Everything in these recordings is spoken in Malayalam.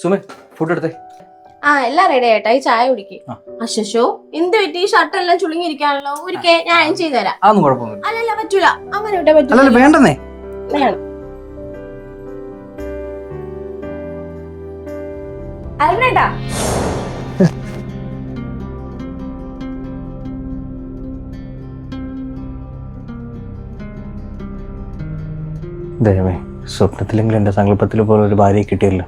സുമേ ഫുഡ് എടുത്തേ. ആ എല്ലാം റെഡി ആയിട്ടാ. ഈ ചായ കുടിക്കും. അശോ എന്ത് പറ്റി? ഈ ഷർട്ട് എല്ലാം ചുളുങ്ങിയിരിക്കാണല്ലോ. ഒരിക്കൽ ഞാൻ അയൺ ചെയ്ത് തരാം. അതൊന്നും കുഴപ്പമൊന്നുമില്ല. അല്ലല്ല പറ്റൂല, അങ്ങനെ വിട്ടാ പറ്റൂല. അല്ലല്ല വേണ്ടെന്നേ. വേണം. അരുണേട്ടാ ദൈവമേ, സ്വപ്നത്തിലെങ്കിലും എന്റെ സങ്കല്പത്തിൽ പോലെ ഒരു ഭാര്യയെ കിട്ടിയല്ലോ.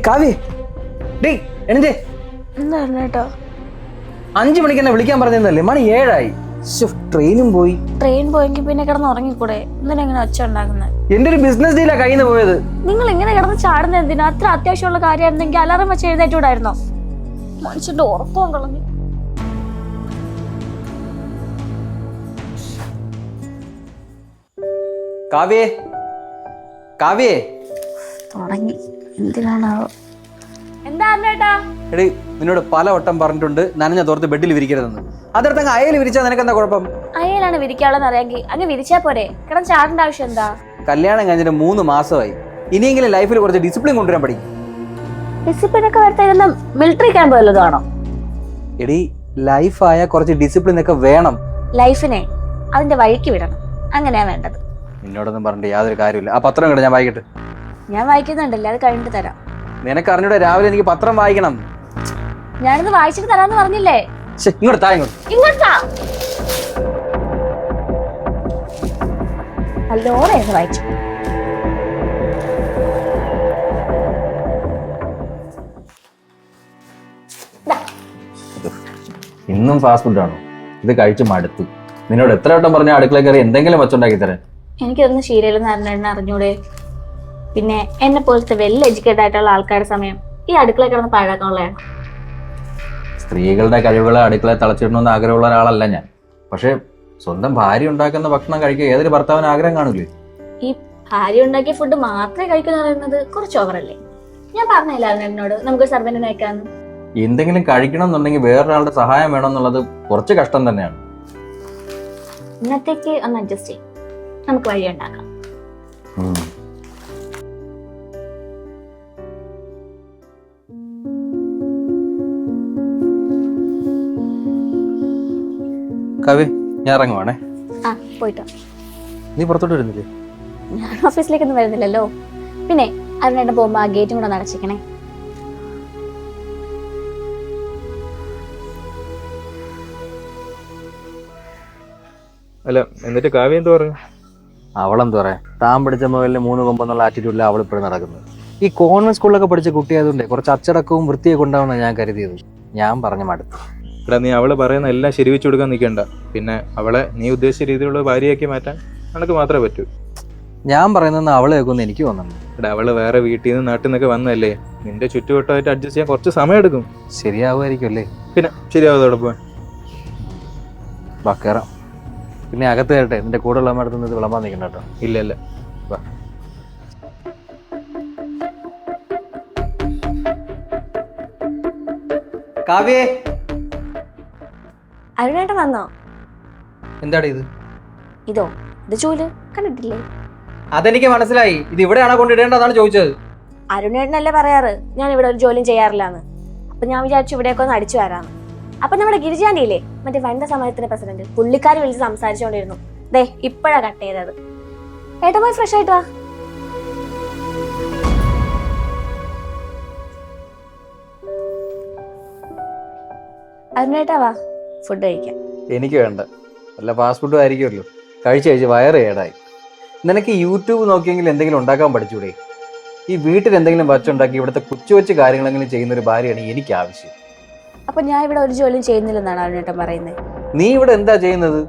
കാവ്യേ, എണീറ്റേ. എന്താ 5 മണിക്ക് എന്നെ വിളിക്കാൻ പറഞ്ഞതല്ലേ? മണി 7 ആയി. ട്രെയിനും പോയി. ട്രെയിൻ പോയെങ്കിൽ പിന്നെ കിടന്ന് ഉറങ്ങിക്കൂടെ? എന്തിനാ ഒച്ച ഉണ്ടാക്കുന്നത്? എന്റെ ഒരു ബിസിനസ് ഡീലാ കയ്യിൽ നിന്ന് പോയത്. നിങ്ങൾ ഇങ്ങനെ കിടന്ന് ചാടുന്ന എന്തിനാ? അത്ര അത്യാവശ്യമുള്ള കാര്യമായിരുന്നെങ്കിൽ അലാറം വെച്ച് എഴുന്നേറ്റൂടായിരുന്നോ? മനുഷ്യന്റെ ഉറക്കം കളഞ്ഞു. കാവ്യേ, കാവ്യേ തുടങ്ങി. എന്തിനാണാവോ? എന്താ ചേട്ടാ? എടി, നിന്നോട് പലവട്ടം പറഞ്ഞിട്ടുണ്ട് നനഞ്ഞ തോർത്ത് ബെഡിൽ വിരിക്കരുതെന്ന്. അതിടത്തങ്ങ് അയൽ വിരിച്ചാൽ നിനക്ക് എന്താ കുഴപ്പം? അയലാണ് വിരിക്കാളെന്ന് അറിയാമെങ്കിൽ അങ്ങ് വിരിച്ചാ പോരെ. കിടന്ന് ചാടേണ്ട ആവശ്യം എന്താ? കല്യാണം കഴിഞ്ഞിട്ട് 3 മാസമായി. ഇനിയെങ്കിലും ലൈഫിൽ കുറച്ച് ഡിസിപ്ലിൻ കൊണ്ടുവരാൻ പഠിക്കും. ഡിസിപ്ലിൻ ഒക്കെ വരുത്തായിരുന്ന മിലിറ്ററി ക്യാമ്പ് വല്ലതാണോ? എടി, ലൈഫായ കുറച്ച് ഡിസിപ്ലിൻ ഒക്കെ വേണം. ലൈഫിനെ അതിന്റെ വഴിക്ക് വിടണം. അങ്ങനെയാ വേണ്ടത്. നിന്നോടൊന്നും പറഞ്ഞിട്ട് യാതൊരു കാര്യമില്ല. ആ പത്രം കണ്ട് ഞാൻ വായിക്കട്ടെ. ഞാൻ വായിക്കുന്നുണ്ടല്ലേ, അത് കഴിഞ്ഞിട്ട് തരാം. നിനക്ക് അറിഞ്ഞൂടെ രാവിലെ എനിക്ക് പത്രം വായിക്കണം. ഞാനിത് വായിച്ചിട്ട് തരാന്ന് പറഞ്ഞില്ലേ? ഇങ്ങോട്ട് താ, ഇങ്ങോട്ടാ. നല്ലോണം വായിച്ചു. ഇന്നും ഫാസ്റ്റ് ഫുഡ് ആണോ? ഇത് കഴിച്ച് മടുത്തു. നിന്നോട് എത്ര വട്ടം പറഞ്ഞ അടുക്കള കയറി എന്തെങ്കിലും വച്ചുണ്ടാക്കി തരാൻ. എനിക്കൊന്നും ശീലയിലെന്ന് അറിഞ്ഞൂടെ? പിന്നെ എന്നെ പോലത്തെ വെൽ എഡ്യൂക്കേറ്റഡ് ആയിട്ടുള്ള ആൾക്കാരുടെ സമയം ഈ അടുക്കള കിടന്ന് പാഴാക്കാനുള്ളതാണ്. സ്ത്രീകളുടെ കഴിവുകളെ അടുക്കള തളച്ചിടണമെന്ന് ആഗ്രഹമുള്ള ഒരാളല്ല ഞാൻ. പക്ഷെ സ്വന്തം ഭാര്യ ഉണ്ടാക്കുന്ന ഭക്ഷണം കഴിക്കുക ഏതൊരു ഭർത്താവിന് ആഗ്രഹം കാണൂലേ? ഈ ഭാര്യ ഉണ്ടാക്കിയ ഫുഡ് മാത്രമേ കഴിക്കുന്ന പറയുന്നത് കുറച്ച് ഓവറല്ലേ? ഞാൻ പറഞ്ഞില്ല എന്നോട് നമുക്ക് സർവന്റിനെ അയക്കാന്ന്. എന്തെങ്കിലും കഴിക്കണം എന്നുണ്ടെങ്കിൽ വേറൊരാളുടെ സഹായം വേണമെന്നുള്ളത് കുറച്ച് കഷ്ടം തന്നെയാണ്. ഇന്നത്തേക്ക് ഒന്ന് അഡ്ജസ്റ്റ് ചെയ്യും, നമുക്ക് വഴി ഉണ്ടാക്കാം. കവി, ഞാൻ ഇറങ്ങുവാണേ. ആ പോയിട്ടോ. നീ പുറത്തോട്ട് വരുന്നില്ലേ? ഞാൻ ഓഫീസിലേക്കൊന്നും വരുന്നില്ലല്ലോ. പിന്നെ അതിനായിട്ട് പോകുമ്പോ ആ ഗേറ്റും കൂടെ അടച്ചിക്കണേ. അല്ല, എന്നിട്ട് കാവ്യ എന്ത് പറഞ്ഞു? അവളെന്ത് പറയാ, താൻ പിടിച്ച മുതലിന് 3 കൊമ്പെന്നുള്ള ആറ്റിറ്റ്യൂഡിൽ അവൾ ഇപ്പോഴും നടക്കുന്നത്. ഈ കോൺവെന്റ് സ്കൂളിലൊക്കെ പഠിച്ച കുട്ടിയായതുകൊണ്ടേ കുറച്ച് അച്ചടക്കവും വൃത്തിയൊക്കെ ഉണ്ടാവുമെന്ന് ഞാൻ കരുതിയത്. ഞാൻ പറഞ്ഞ മടുത്തു. എടാ, നീ അവള് പറയുന്ന എല്ലാം ശരിവെച്ചു കൊടുക്കാൻ നിൽക്കണ്ട. പിന്നെ അവളെ നീ ഉദ്ദേശിച്ച രീതിയിലുള്ള ഭാര്യയാക്കി മാറ്റാൻ നിനക്ക് മാത്രമേ പറ്റൂ. ഞാൻ പറയുന്നത് അവളെ വെക്കുമെന്ന് എനിക്ക് തോന്നുന്നു. എടാ, അവള് വേറെ വീട്ടിൽ നിന്ന് നാട്ടിൽ നിന്നൊക്കെ വന്നല്ലേ, നിന്റെ ചുറ്റുവട്ടമായിട്ട് അഡ്ജസ്റ്റ് ചെയ്യാൻ കുറച്ച് സമയം എടുക്കും. ശരിയാവുമായിരിക്കും അല്ലേ? പിന്നെ ശരിയാവതോടൊപ്പം ബക്കേറാം. പിന്നെ അകത്ത് കേട്ടെ, നിന്റെ കൂടെ ഉള്ള അടുത്ത് വിളമ്പാൻ നിൽക്കണ്ട കേട്ടോ. ഇല്ലല്ല. കാവ്യേ, അരുണേട്ടൻ വന്നോ? എന്താടി ഇത്? ഇത് ചൂല് കണ്ടിട്ടില്ലേ? അതെനിക്ക് മനസ്സിലായി. ഇത് ഇവിടെയാണോ കൊണ്ടിടേണ്ടതാണ് ചോദിച്ചത്. അരുണേട്ടനല്ലേ പറയാറ് ഞാൻ ഇവിടെ ഒരു ജോലിയും ചെയ്യാറില്ലാന്ന്. അപ്പൊ ഞാൻ വിചാരിച്ചു ഇവിടെയൊക്കെ ഒന്ന് അടിച്ചു വരാന്ന്. അപ്പൊ നമ്മുടെ ഗിരിജാന്റിയില്ലേ, മറ്റേ വനിതാ സമാജത്തിന്റെ പ്രസിഡന്റ്, പുള്ളിക്കാരി വിളിച്ച് സംസാരിച്ചുകൊണ്ടിരുന്നു. ദേ ഇപ്പഴാ കട്ട് ചെയ്തത്. ഏട്ടാ പോയി ഫ്രഷ് ആയിട്ട് വാ. അരുണേട്ടാ വാ, ഫുഡ് കഴിക്കാം. എനിക്ക് വേണ്ട, വല്ല ഫാസ്റ്റ് ഫുഡും ആയിരിക്കുമല്ലോ. കഴിച്ച് വയറ് കേടായി. നിനക്ക് യൂട്യൂബ് നോക്കിയെങ്കിൽ എന്തെങ്കിലും ഉണ്ടാക്കാൻ പഠിച്ചൂടെ? ഈ വീട്ടിൽ എന്തെങ്കിലും വച്ചുണ്ടാക്കി ഇവിടുത്തെ കൊച്ചു കൊച്ചു കാര്യങ്ങളെങ്കിലും ചെയ്യുന്ന ഒരു ഭാര്യയാണ് എനിക്ക് ആവശ്യം. അപ്പൊ ഞാൻ ഇവിടെ ഒരു ജോലിയും ചെയ്യുന്നില്ലെന്നാണ് അരുണേട്ടൻ പറയുന്നത്? നീ ഇവിടെ എന്താ ചെയ്യുന്നത്?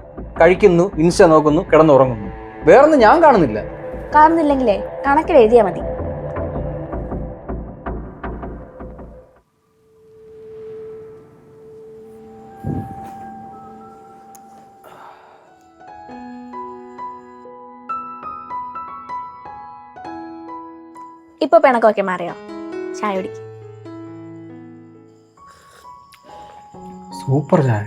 കഴിക്കുന്നു, ഇൻസ്റ്റ നോക്കുന്നു, കിടന്നുറങ്ങുന്നു. വേറൊന്നും ഞാൻ കാണുന്നില്ല. കാണുന്നില്ലെങ്കിലേ കണക്കിൽ എഴുതിയാ മതി. ഇപ്പൊ പിണക്കൊക്കെ മാറിയോ? ചായ കുടിക്കും. സൂപ്പർ ചായ.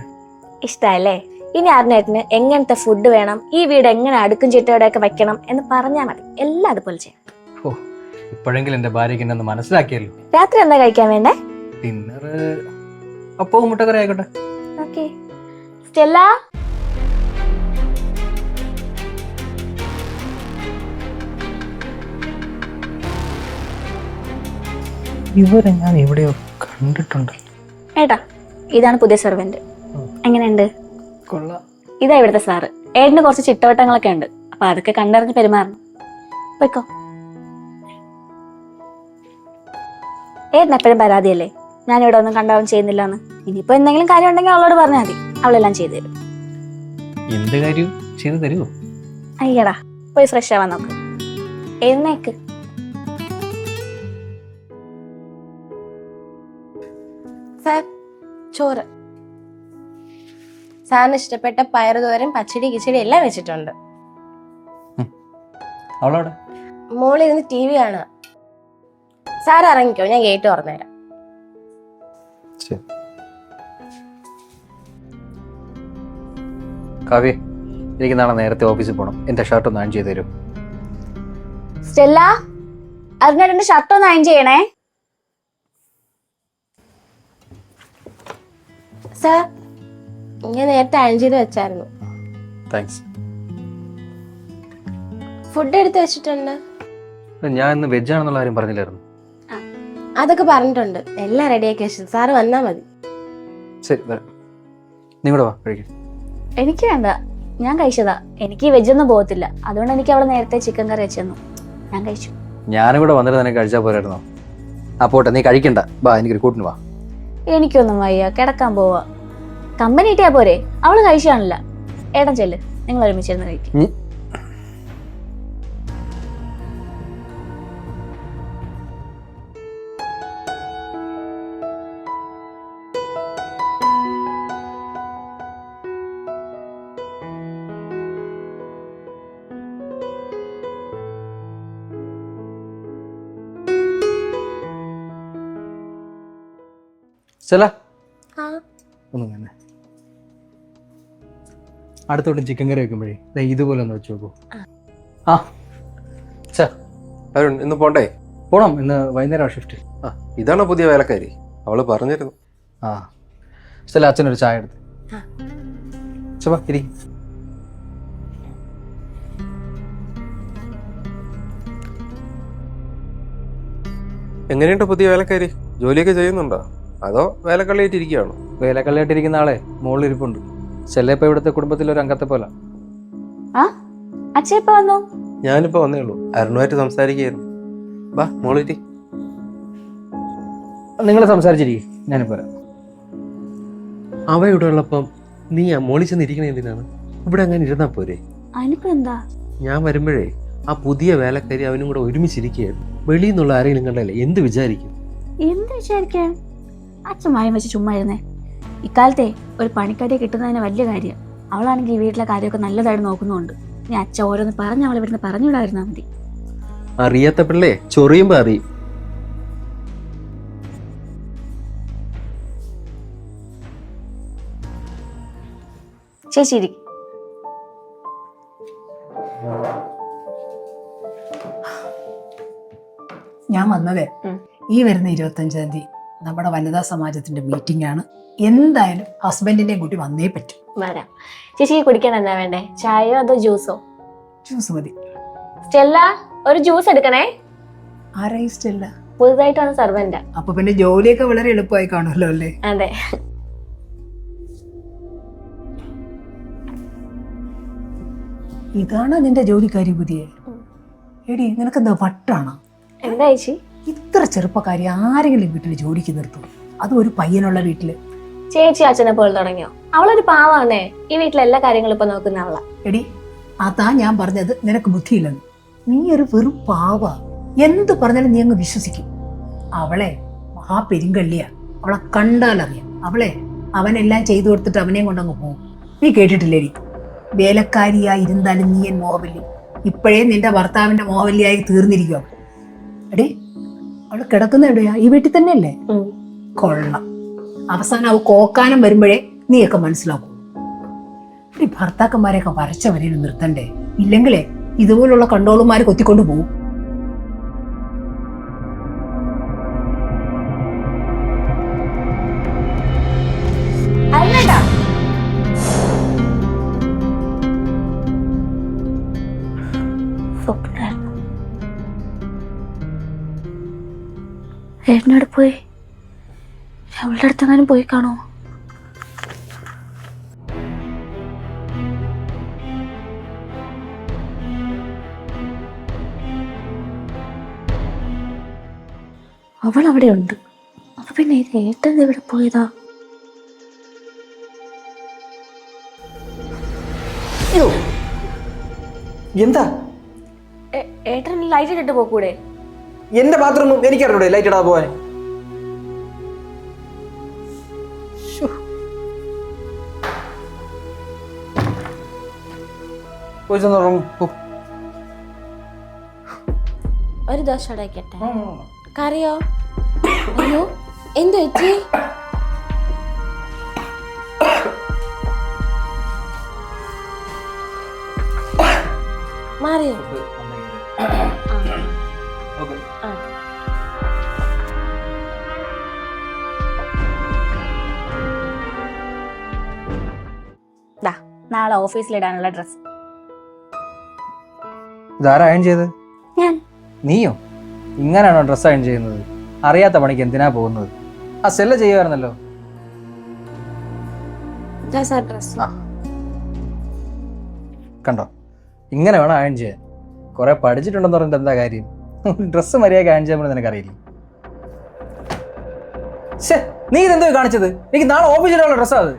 ഇഷ്ടല്ലേ? ഇനി അരുണേട്ടന് എങ്ങനത്തെ ഫുഡ് വേണം, ഈ വീട് എങ്ങനെ അടുക്കും ചിട്ടയോടെയൊക്കെ വെക്കണം എന്ന് പറഞ്ഞാൽ മതി. എല്ലാം അതുപോലെ ചെയ്യാം. ഓ, ഇപ്പോഴെങ്കിലും എന്റെ ഭാര്യയ്ക്ക് എന്നെ ഒന്ന് മനസ്സിലാക്കിയല്ലോ. രാത്രി എന്താ കഴിക്കാൻ വേണ്ടേ? ഡിന്നർ അപ്പവും മുട്ടക്കറി ആയിക്കോട്ടെ. ഓക്കെ. സ്റ്റെല്ല, ഇവരെ ഞാൻ എവിടെയോ കണ്ടിട്ടുണ്ട്. ഏട്ടാ ഇതാണ് പുതിയ സെർവന്റ്. എങ്ങനെയുണ്ട്? കൊള്ളാം. ഇതാ ഇവിടുത്തെ സാറ്. ഏട്ടന് കുറച്ച് ചിട്ടവട്ടങ്ങളൊക്കെ ഉണ്ട്, അപ്പൊ അതൊക്കെ കണ്ടറിഞ്ഞ് പെരുമാറണം. പോയിക്കോ. ഏട്ടന് എപ്പോഴും പരാതിയല്ലേ ഞാൻ ഇവിടെ ഒന്നും കണ്ടറിഞ്ഞ് ചെയ്യുന്നില്ലാന്ന്. ഇനിയിപ്പോ എന്തെങ്കിലും കാര്യം ഉണ്ടെങ്കിൽ അവളോട് പറഞ്ഞാൽ മതി, അവളെല്ലാം ചെയ്തു തരും. എന്ത് കാര്യം ചെയ്തു തരുമോ? അയ്യടാ, പോയി ഫ്രഷ് ആവാൻ നോക്ക്. എഴുന്നേക്ക്. സാർ, ചോറ്. സാറിന് ഇഷ്ടപ്പെട്ട പയറുതോരൻ, പച്ചടി, കിച്ചടി എല്ലാം വെച്ചിട്ടുണ്ട്. അവളോടെ മോളിരുന്ന് TV കാണുക. സാർ ഇറങ്ങിക്കോ, ഞാൻ ഗേറ്റ് തുറന്നുതരാം. കാവ്യ, എനിക്ക് നാളെ നേരത്തെ ഓഫീസിൽ പോകണം. എന്റെ ഷർട്ട് ഒന്ന് അയൺ ചെയ്ത് തരും. സ്റ്റെല്ല, അരുണേട്ടന്റെ ഷർട്ട് ഒന്ന് അയൺ ചെയ്യണേ. സാർ, ഞാൻ നേരത്തെ അയൺ ചെയ്ത് വെച്ചായിരുന്നു. താങ്ക്സ്. ഫുഡ് എടുത്ത് വെച്ചിട്ടുണ്ട്. ഞാൻ ഇന്ന് വെജ് ആണെന്നുള്ള കാര്യം പറഞ്ഞില്ലായിരുന്നു? അതൊക്കെ പറഞ്ഞിട്ടുണ്ട്, എല്ലാം റെഡിയാക്കി വെച്ചത്. സാറ് വന്നാൽ മതി. ശരി, വരാം. നിങ്ങളുടെ വാ കഴിക്കും. എനിക്ക് വേണ്ട, ഞാൻ കഴിച്ചതാ. എനിക്ക് വെജ് ഒന്നും പോകത്തില്ല, അതുകൊണ്ട് എനിക്ക് അവിടെ നേരത്തെ ചിക്കൻ കറി വെച്ചു തന്നു, ഞാൻ കഴിച്ചു. ഞാനും കൂടെ വന്നിട്ട് തന്നെ കഴിച്ചാൽ പോരായിരുന്നോ? ആ പോട്ടെ, നീ കഴിക്കണ്ട. വാ, എനിക്കൊരു കൂട്ടിന് വാ. എനിക്കൊന്നും വയ്യ, കിടക്കാൻ പോവാ. കമ്പനി ഇട്ടിയാ പോരെ, അവള് കഴിച്ചാണില്ല. ഏട്ടൻ ചെല്ല്, നിങ്ങൾ ഒരുമിച്ചിരുന്ന് കഴിക്കും. ചെല ഒന്നും തന്നെ അടുത്തോട്ട് ചിക്കൻ കറി വെക്കുമ്പോഴേ ഇതുപോലെ ഒന്ന് വെച്ച് നോക്കൂ. ആ അരുൺ, ഇന്ന് പോണ്ടേ? പോണം, ഇന്ന് വൈകുന്നേരം ഷിഫ്റ്റ്. ആ, ഇതാണോ പുതിയ വേലക്കാരി? അവള് പറഞ്ഞിരുന്നു. ആ, ചില അച്ഛനൊരു ചായ എടുത്ത്. ചപ്പാ ഇരി. എങ്ങനെയുണ്ട് പുതിയ വേലക്കാരി? ജോലിയൊക്കെ ചെയ്യുന്നുണ്ടോ അതോ വേലക്കള്ളിയായിട്ടിരിക്കുകയാണോ? വേലക്കള്ളിയായിട്ടിരിക്കുന്ന ആളെ മുകളിലിരിപ്പുണ്ട്. ചെല്ലപ്പ ഇവിടുത്തെ കുടുംബത്തിലൊരു അംഗത്തെ പോലെ. ആ, അച്ഛൻ ഇപ്പൊ വന്നു? ഞാനിപ്പോ വന്നേ ഉള്ളൂ. അരുണുമായിട്ട് സംസാരിക്കുകയായിരുന്നു. വാ മോളിരി. നിങ്ങൾ സംസാരിച്ചിരിക്കും, ഞാനിപ്പോ വരാം. അവ ഇവിടെ ഉള്ളപ്പം നീ ആ മോളിൽ ചെന്ന് ഇരിക്കണേ എന്തിനാണ്? ഇവിടെ അങ്ങനെ ഇരുന്നാ പോരെ? അതിനിപ്പോ എന്താ? ഞാൻ വരുമ്പോഴേ ആ പുതിയ വേലക്കാരി അവനും കൂടെ ഒരുമിച്ചിരിക്കുകയായിരുന്നു. വെളിയിൽ നിന്നുള്ള ആരെങ്കിലും കണ്ടല്ലേ എന്ത് വിചാരിക്കും? എന്ത് വിചാരിക്കാൻ? അച്ഛൻ വായം വെച്ച് ചുമ്മാ ഇരുന്നേ. ഇക്കാലത്തെ ഒരു പണിക്കാരിയെ കിട്ടുന്നതിന് വലിയ കാര്യം. അവളാണെങ്കിൽ ഈ വീട്ടിലെ കാര്യമൊക്കെ നല്ലതായിട്ട് നോക്കുന്നുണ്ട്. ഇനി അച്ഛൻ ഓരോന്ന് പറഞ്ഞ് അവൾ ഇവിടുന്ന് പറഞ്ഞുവിടായിരുന്നാ മതി. അറിയാത്ത പിള്ളേ ചൊറിയുമ്പോ അറിയും. ചേച്ചി ഞാൻ വന്നതേ ഈ വരുന്ന 25-ാം തീയതി നമ്മുടെ വനിതാ സമാജത്തിന്റെ മീറ്റിംഗ് ആണ്. എന്തായാലും ഹസ്ബൻഡിനെയും കൂട്ടി വന്നേ പറ്റും. വരാം. ചേച്ചി കുടിക്കാൻ എന്താ വേണ്ടേ, ചായയോ അതോ ജ്യൂസോ? ജ്യൂസ് മതി. സ്റ്റെല്ല, ഒരു ജ്യൂസ് എടുക്കണേ. ആരായി സ്റ്റെല്ല? പുതുതായിട്ട് വന്ന സർവന്റാ. അപ്പൊ പിന്നെ ജോലിയൊക്കെ വളരെ എളുപ്പമായി കാണുമല്ലോ അല്ലേ? അതെ. ഇതാണ് നിന്റെ ജോലിക്കാരി പുതിയ? എടി, നിനക്കെന്താ വട്ടാണോ? എന്താ ചേച്ചി? ഇത്ര ചെറുപ്പക്കാരി ആരെങ്കിലും വീട്ടിൽ ജോലിക്ക് നിർത്തും, അതും ഒരു പയ്യനുള്ള വീട്ടില്. ചേച്ചി അച്ഛനെ പോലെ തുടങ്ങിയോ? അവളൊരു പാവാണേ, ഈ വീട്ടിലെ എല്ലാ കാര്യങ്ങളും ഇപ്പൊ നോക്കുന്ന അവളാ. എടി, അതാ ഞാൻ പറഞ്ഞത് നിനക്ക് ബുദ്ധിയില്ലെന്ന്. നീ ഒരു വെറും പാവ. എന്ത് പറഞ്ഞാലും നീ അങ്ങ് വിശ്വസിക്കും. അവളെ മഹാപെരുങ്കള്ളിയാ, അവളെ കണ്ടാലറിയാം. അവനെല്ലാം ചെയ്തു കൊടുത്തിട്ട് അവനെയും കൊണ്ടങ്ങ് പോകും. നീ കേട്ടിട്ടില്ലേടി, വേലക്കാരിയായി ഇരുന്നാലും നീ എൻ മോഹവല്ലി. ഇപ്പോഴേ നിന്റെ ഭർത്താവിന്റെ മോഹവല്ലിയായി തീർന്നിരിക്കും അവൾ. എടേ, അവള് കിടക്കുന്ന എവിടെയാ? ഈ വീട്ടിൽ തന്നെയല്ലേ? കൊള്ളാം. അവസാനം അവ കോക്കാനം വരുമ്പോഴേ നീയൊക്കെ മനസ്സിലാക്കും. ഈ ഭർത്താക്കന്മാരെയൊക്കെ വരച്ച വരയിൽ നിർത്തണ്ടേ? ഇല്ലെങ്കിലേ ഇതുപോലുള്ള കണ്ടോളുമാര് കൊത്തിക്കൊണ്ട് പോകും. അല്ലടാ, സ്വപ്നായിരുന്നു. ഏട്ടനോട് പോയി അവളുടെ അടുത്തെങ്ങാനും പോയി കാണോ? അവൾ അവിടെ ഉണ്ട്. അപ്പൊ പിന്നെ ഏട്ടൻ എവിടെ പോയതാ? എന്താ ഏട്ടൻ ലൈറ്റ് ഇട്ടിട്ട് പോകൂടെ? എന്റെ ബാത്റൂമും എനിക്കറിഞ്ഞൂടെ ലൈറ്റ് ഇടാതെ പോവാൻ? ഒരു ദോശ അടയ്ക്കട്ടെ? കറിയോ? അയ്യോ, എന്തു പറ്റി? മാറിയോ? നാളെ ഓഫീസിലിടാനുള്ള ഡ്രസ്. ഇതാരാ അയൺ ചെയ്ത്? ഞാൻ. നീയോ? ഇങ്ങനെയാണോ ഡ്രസ് അയൺ ചെയ്യുന്നത്? അറിയാത്ത പണിക്ക് എന്തിനാ പോകുന്നത്? ആ സെല്ല ചെയ്യുമായിരുന്നല്ലോ. കണ്ടോ, ഇങ്ങനെ വേണം അയൺ ചെയ്യാൻ. കുറെ പഠിച്ചിട്ടുണ്ടെന്ന് പറഞ്ഞിട്ട് എന്താ കാര്യം? ഡ്രസ്സ് മര്യാദയ്ക്ക് അയൺ ചെയ്യാൻ നിനക്കറിയില്ല. നീ ഇതെന്തോ കാണിച്ചത്? എനിക്ക് നാളെ ഓഫീസിലുള്ള ഡ്രസ്സാ അത്.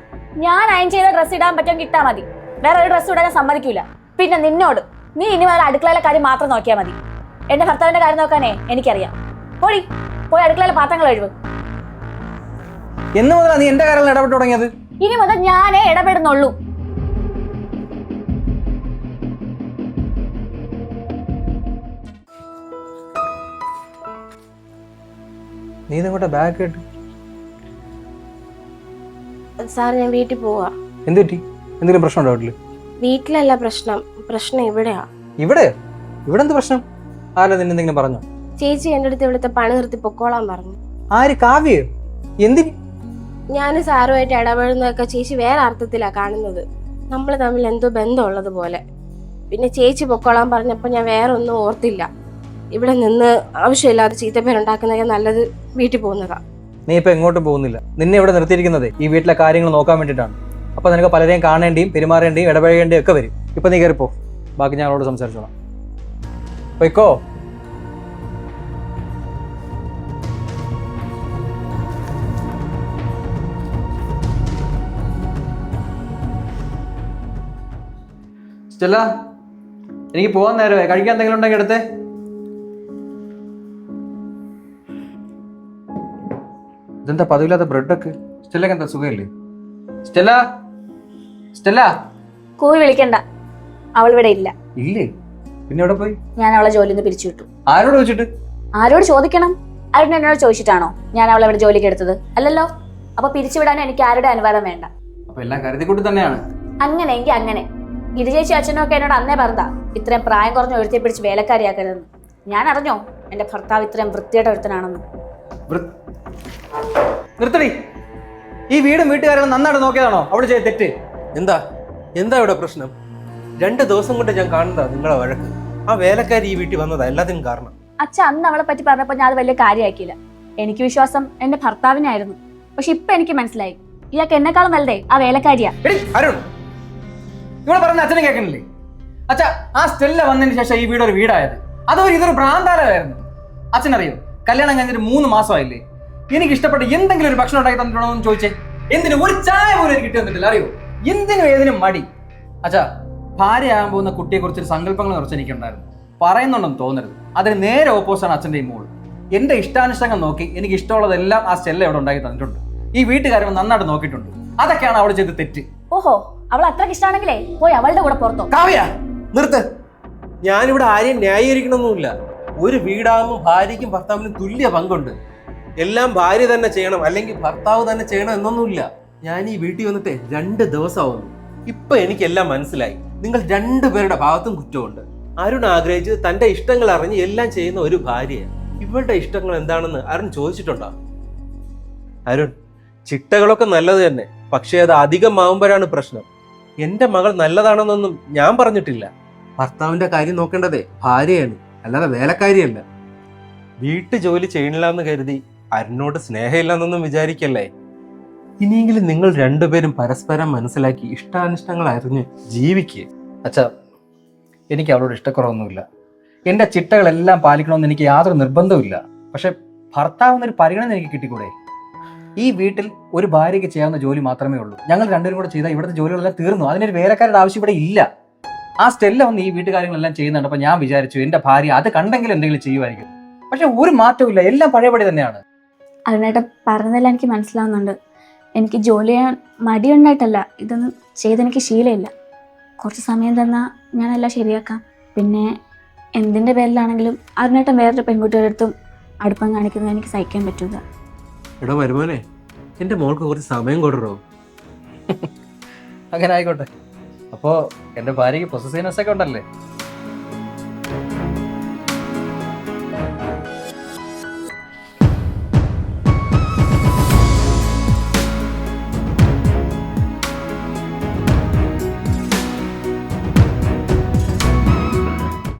ഞാൻ അയൺ ചെയ്ത ഡ്രസ് ഇടാൻ പറ്റും, കിട്ടാ മതി. വേറെ ഒരു ഡ്രസ് ഇടാൻ സമ്മതിക്കൂല. പിന്നെ നിന്നോട്, നീ ഇനി വേറെ അടുക്കളയിലെ കാര്യം മാത്രം നോക്കിയാൽ മതി. എന്റെ ഭർത്താവിന്റെ കാര്യം നോക്കാനേ എനിക്കറിയാം. പോയി അടുക്കളയിലെ പാത്രങ്ങൾ കഴിവ്. എന്ന് മുതലാ നീ എന്റെ കാര്യത്തിൽ ഇടപെട്ട് തുടങ്ങിയത്? ഇനി മുതൽ ഞാനേ ഇടപെടുന്നുള്ളൂ. നീ ഇതങ്ങോട്ടെ ബാഗ് കേട്ട്. സാർ, ഞാൻ വീട്ടിൽ പോവാ. എന്ത് പറ്റി? എന്തെങ്കിലും പ്രശ്നമുണ്ടോ വീട്ടില്? വീട്ടിലല്ല പ്രശ്നം, പ്രശ്നം ഇവിടെയാ. ഇവിടെ? ഇവിടെ എന്ത് പ്രശ്നം? ആരാ നിന്നെ എന്തെങ്കിലും പറഞ്ഞോ? ചേച്ചി എന്റെ അടുത്ത് ഇവിടുത്തെ പണി നിർത്തി പൊക്കോളാൻ പറഞ്ഞു. ആര്? കാവ്യോ? എന്തിന്? ഞാൻ സാറുമായിട്ട് ഇടപെടുന്നതൊക്കെ ചേച്ചി വേറെ അർത്ഥത്തിലാ കാണുന്നത്. നമ്മൾ തമ്മിൽ എന്തോ ബന്ധമുള്ളത് പോലെ. പിന്നെ ചേച്ചി പൊക്കോളാൻ പറഞ്ഞപ്പോൾ ഞാൻ വേറെ ഒന്നും ഓർത്തില്ല. ഇവിടെ നിന്ന് ആവശ്യമില്ലാതെ ചീത്തപ്പേരുണ്ടാക്കുന്നതൊക്കെ നല്ലത് വീട്ടിൽ പോകുന്നതാ. നീ ഇപ്പൊ എങ്ങോട്ടും പോകുന്നില്ല. നിന്നെ ഇവിടെ നിർത്തിയിരിക്കുന്നത് ഈ വീട്ടിലെ കാര്യങ്ങൾ നോക്കാൻ വേണ്ടിയിട്ടാണ്. അപ്പൊ നിനക്ക് പലരെയും കാണേണ്ടിയും പെരുമാറേണ്ടിയും ഇടപഴകേണ്ടിയും ഒക്കെ വരും. ഇപ്പൊ നീ കയറിപ്പോ, ബാക്കി ഞാൻ അവളോട് സംസാരിച്ചോളാം. പോയിക്കോ. സ്റ്റെല്ല, എനിക്ക് പോകാൻ നേരമേ. കഴിക്കാൻ എന്തെങ്കിലും ഉണ്ടെങ്കിൽ എടുത്തേ. ഇതെന്താ പതിവില്ലാത്ത ബ്രെഡൊക്കെ? സ്റ്റെല്ലക്ക് എന്താ സുഖമില്ലേ? Stella, Stella. കൂവി വിളിക്കണ്ട, അവൾ ഇവിടെ ഇല്ല. ഇല്ലേ? പിന്നെ എവിടെ പോയി? ഞാൻ അവളെ ജോലിയിൽ നിന്ന് പിരിച്ചു വിട്ടു. ആരോട് വെച്ചിട്ട്? ആരോട് ചോദിക്കണം? അവരുടെ എന്നോട് ചോദിച്ചിട്ടാണോ ഞാൻ അവളെ ഇവിടെ ജോലിക്ക് എടുത്തത്? അല്ലല്ലോ. അപ്പൊ പിരിച്ചുവിടാനും എനിക്ക് ആരുടെ അനുവാദം വേണ്ട. അപ്പൊ എല്ലാം കരുതിക്കൂട്ടി തന്നെയാണ്. അങ്ങനെയെങ്കിൽ അങ്ങനെ. ഗിരിജേച്ചി അച്ഛനും ഒക്കെ എന്നോട് അന്നേ പറഞ്ഞതാ ഇത്രയും പ്രായം കുറഞ്ഞ ഒരുത്തിയെ പിടിച്ച് വേലക്കാരിയാക്കരുതെന്ന്. ഞാൻ അറിഞ്ഞോ എന്റെ ഭർത്താവ് ഇത്രയും വൃത്തിയുടെ ഒരുത്തനാണെന്ന്? നിർത്തടി. ഈ വീടും വീട്ടുകാരെല്ലാം നന്നായിട്ട് നോക്കിയതാണോ അവിടെ ചെയ്ത തെറ്റ്? എന്താ ഇവിടെ പ്രശ്നം? 2 ദിവസം കൊണ്ട് ഞാൻ കാണുന്നതാ നിങ്ങളെ വഴക്ക്. ആ വേലക്കാരി ഈ വീട്ടിൽ വന്നതാ എല്ലാത്തിനും കാരണം. അച്ഛൻ അന്ന് അവളെ പറ്റി പറഞ്ഞപ്പോ ഞാൻ അത് വലിയ കാര്യമാക്കിയില്ല. എനിക്ക് വിശ്വാസം എന്റെ ഭർത്താവിനെ ആയിരുന്നു. പക്ഷെ ഇപ്പൊ എനിക്ക് മനസ്സിലായി ഇയാൾക്ക് എന്നെക്കാളും വലുതേ ആ വേലക്കാരിയാ. അരുൺ, ഇവിടെ പറഞ്ഞ അച്ഛനെ കേൾക്കണില്ലേ? അച്ഛ, ആ സ്റ്റെല്ല വന്നതിന് ശേഷം ഈ വീട് ഒരു വീടായത്. ഇതൊരു ഭ്രാന്താലയമായിരുന്നു. അച്ഛനറിയോ, കല്യാണം കഴിഞ്ഞിട്ട് 3 മാസമായില്ലേ? എനിക്ക് ഇഷ്ടപ്പെട്ട എന്തെങ്കിലും ഒരു ഭക്ഷണം ഉണ്ടാക്കി തന്നിട്ടുണ്ടോ എന്ന് ചോദിച്ചേ. എന്തിനും ഒരു ചായ പോലും എനിക്ക് കിട്ടി തന്നിട്ടില്ല. അറിയോ, എന്തിനും ഏതിനും മടി. അച്ഛാ, ഭാര്യയാകാൻ പോകുന്ന കുട്ടിയെ കുറിച്ചൊരു സങ്കല്പങ്ങൾ കുറച്ച് എനിക്കുണ്ടായിരുന്നു. പറയുന്നുണ്ടെന്ന് തോന്നരുത്. അതിന് നേരെ ഓപ്പോസിറ്റാണ് അച്ഛൻ്റെ ഈ മോൾ. എന്റെ ഇഷ്ടാനിഷ്ടങ്ങൾ നോക്കി എനിക്ക് ഇഷ്ടമുള്ളതെല്ലാം ആ സ്റ്റെല്ല ഇവിടെ ഉണ്ടാക്കി തന്നിട്ടുണ്ട്. ഈ വീട്ടുകാരെ നന്നായിട്ട് നോക്കിയിട്ടുണ്ട്. അതൊക്കെയാണ് അവൾ ചെയ്ത് തെറ്റ്. ഓഹോ, അവൾ അത്രയ്ക്ക് ഇഷ്ടമാണെങ്കിലേ പോയി അവളുടെ കൂടെ പുറത്തോ. കാവ്യ, നിർത്ത്. ഞാനിവിടെ ആരെയും ന്യായീകരിക്കണമെന്നില്ല. ഒരു വീടാകുമ്പോൾ ഭാര്യയ്ക്കും ഭർത്താവിനും തുല്യ പങ്കുണ്ട്. എല്ലാം ഭാര്യ തന്നെ ചെയ്യണം അല്ലെങ്കിൽ ഭർത്താവ് തന്നെ ചെയ്യണം എന്നൊന്നുമില്ല. ഞാൻ ഈ വീട്ടിൽ വന്നിട്ട് 2 ദിവസമാവുന്നു. ഇപ്പൊ എനിക്കെല്ലാം മനസ്സിലായി. നിങ്ങൾ രണ്ടുപേരുടെ ഭാഗത്തും കുറ്റമുണ്ട്. അരുൺ ആഗ്രഹിച്ചത് തന്റെ ഇഷ്ടങ്ങൾ അറിഞ്ഞ് എല്ലാം ചെയ്യുന്ന ഒരു ഭാര്യയാണ്. ഇവളുടെ ഇഷ്ടങ്ങൾ എന്താണെന്ന് അരുൺ ചോദിച്ചിട്ടുണ്ടോ? അരുൺ, ചിട്ടകളൊക്കെ നല്ലത് തന്നെ, പക്ഷേ അത് അധികമാവുമ്പോഴാണ് പ്രശ്നം. എന്റെ മകൾ നല്ലതാണെന്നൊന്നും ഞാൻ പറഞ്ഞിട്ടില്ല. ഭർത്താവിന്റെ കാര്യം നോക്കേണ്ടതേ ഭാര്യയാണ്, അല്ലാതെ വേലക്കാരിയല്ല. വീട്ടു ജോലി ചെയ്യണില്ല എന്ന് കരുതി അരുണിനോട് സ്നേഹമില്ലെന്നൊന്നും വിചാരിക്കല്ലേ. ഇനിയെങ്കിലും നിങ്ങൾ രണ്ടുപേരും പരസ്പരം മനസ്സിലാക്കി ഇഷ്ടാനിഷ്ടങ്ങൾ അറിഞ്ഞ് ജീവിക്കുക. അച്ഛാ, എനിക്ക് അവളോട് ഇഷ്ടക്കുറവൊന്നുമില്ല. എൻ്റെ ചിട്ടകളെല്ലാം പാലിക്കണമെന്ന് എനിക്ക് യാതൊരു നിർബന്ധവുമില്ല. പക്ഷെ ഭർത്താവ് എന്നൊരു പരിഗണന എനിക്ക് കിട്ടിക്കൂടെ? ഈ വീട്ടിൽ ഒരു ഭാര്യയ്ക്ക് ചെയ്യാവുന്ന ജോലി മാത്രമേ ഉള്ളൂ. ഞങ്ങൾ രണ്ടുപേരും കൂടെ ചെയ്താൽ ഇവിടുത്തെ ജോലികളെല്ലാം തീർന്നു. അതിനൊരു വേലക്കാരുടെ ആവശ്യം ഇവിടെ ഇല്ല. ആ സ്റ്റെല്ല വന്ന് ഈ വീട്ടുകാര്യങ്ങളെല്ലാം ചെയ്യുന്നുണ്ട്. അപ്പോൾ ഞാൻ വിചാരിച്ചു എൻ്റെ ഭാര്യ അത് കണ്ടെങ്കിലും എന്തെങ്കിലും ചെയ്യുമായിരിക്കും. പക്ഷെ ഒരു മാറ്റവും ഇല്ല, എല്ലാം പഴയപടി തന്നെയാണ്. അരുണേട്ടൻ പറഞ്ഞതെല്ലാം എനിക്ക് മനസ്സിലാവുന്നുണ്ട്. എനിക്ക് ജോലി ചെയ്യാൻ മടിയുണ്ടായിട്ടല്ല, ഇതൊന്നും ചെയ്തെനിക്ക് ശീലമില്ല. കുറച്ച് സമയം തന്നാൽ ഞാനെല്ലാം ശരിയാക്കാം. പിന്നെ എന്തിൻ്റെ പേരിലാണെങ്കിലും അരുണേട്ടൻ വേറൊരു പെൺകുട്ടിയുടെ അടുത്തും അടുപ്പം കാണിക്കുന്നത് എനിക്ക് സഹിക്കാൻ പറ്റില്ല. എടോ മരുമോനെ, എന്റെ മോൾക്ക് കുറച്ച് സമയം കൊടുറോ. അങ്ങനെ ആയിക്കോട്ടെ. അപ്പോൾ എൻ്റെ ഭാര്യയ്ക്ക് പൊസസീവ്നെസ് ഒക്കെ ഉണ്ടല്ലേ?